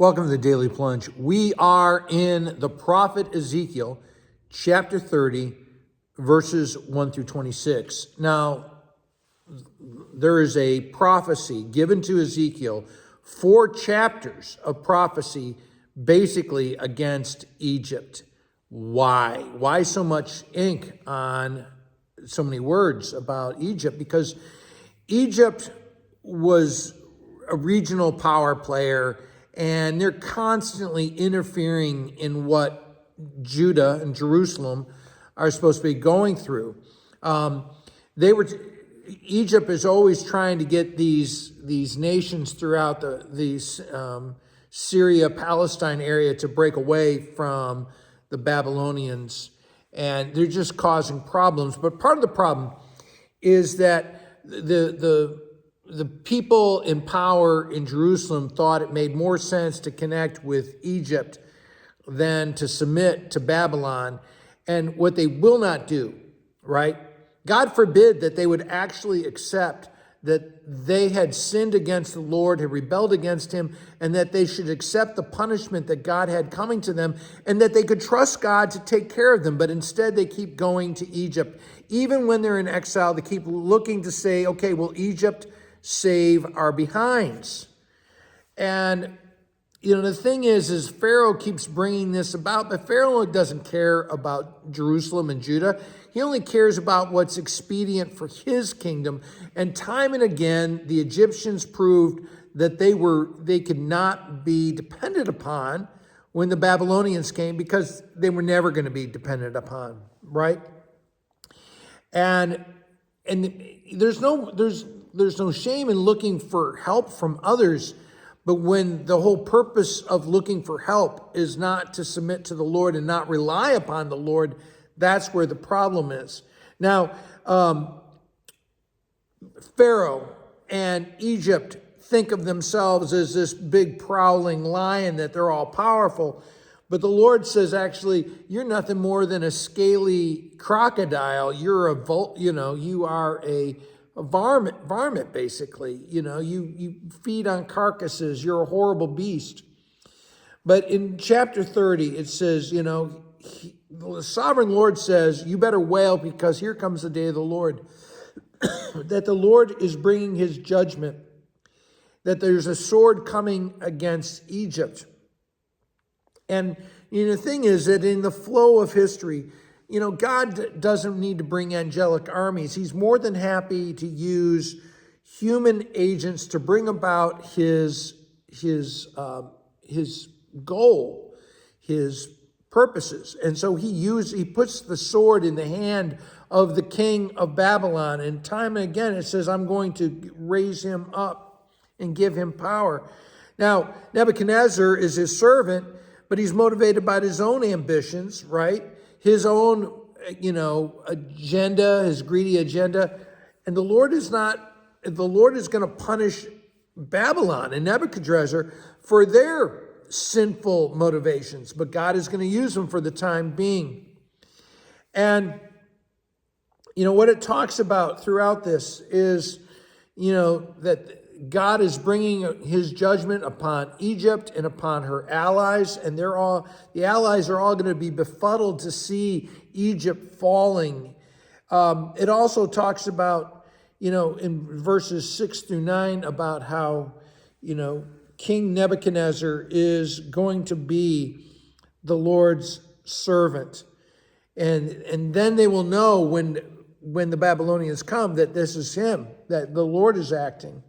Welcome to the Daily Plunge. We are in the prophet Ezekiel, chapter 30, verses 1 through 26. Now, there is a prophecy given to Ezekiel, 4 chapters of prophecy, basically against Egypt. Why? Why so much ink on so many words about Egypt? Because Egypt was a regional power player, and they're constantly interfering in what Judah and Jerusalem are supposed to be going through. Egypt is always trying to get these nations throughout the Syria, Palestine area to break away from the Babylonians, and they're just causing problems. But part of the problem is that the people in power in Jerusalem thought it made more sense to connect with Egypt than to submit to Babylon. And what they will not do, right? God forbid that they would actually accept that they had sinned against the Lord, had rebelled against him, and that they should accept the punishment that God had coming to them, and that they could trust God to take care of them. But instead, they keep going to Egypt. Even when they're in exile, they keep looking to say, okay, will Egypt save our behinds? And, the thing is Pharaoh keeps bringing this about, but Pharaoh doesn't care about Jerusalem and Judah. He only cares about what's expedient for his kingdom. And time and again, the Egyptians proved that they could not be depended upon when the Babylonians came, because they were never going to be dependent upon, right? And there's no shame in looking for help from others, but when the whole purpose of looking for help is not to submit to the Lord and not rely upon the Lord, that's where the problem is. Now, Pharaoh and Egypt think of themselves as this big prowling lion, that they're all powerful. But the Lord says, actually, you're nothing more than a scaly crocodile. You are a varmint, basically. You feed on carcasses. You're a horrible beast. But in chapter 30, it says, the sovereign Lord says, you better wail, because here comes the day of the Lord. That the Lord is bringing his judgment. That there's a sword coming against Egypt. And the thing is that in the flow of history, God doesn't need to bring angelic armies. He's more than happy to use human agents to bring about his goal, his purposes. And so he puts the sword in the hand of the king of Babylon. And time and again, it says, I'm going to raise him up and give him power. Now, Nebuchadnezzar is his servant, but he's motivated by his own ambitions, right? His own, agenda, his greedy agenda. And the Lord is going to punish Babylon and Nebuchadnezzar for their sinful motivations, but God is going to use them for the time being. And, what it talks about throughout this is, that God is bringing his judgment upon Egypt and upon her allies, and the allies are all going to be befuddled to see Egypt falling. It also talks about, in verses 6 through 9, about how, King Nebuchadnezzar is going to be the Lord's servant. And then they will know when the Babylonians come that this is him, that the Lord is acting.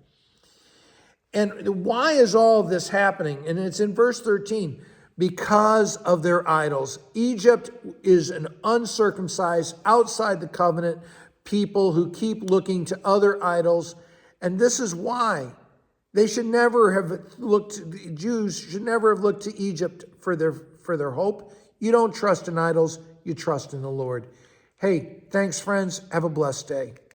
And why is all of this happening? And it's in verse 13. Because of their idols. Egypt is an uncircumcised, outside the covenant people who keep looking to other idols. And this is why Jews should never have looked to Egypt for their hope. You don't trust in idols, you trust in the Lord. Hey, thanks, friends. Have a blessed day.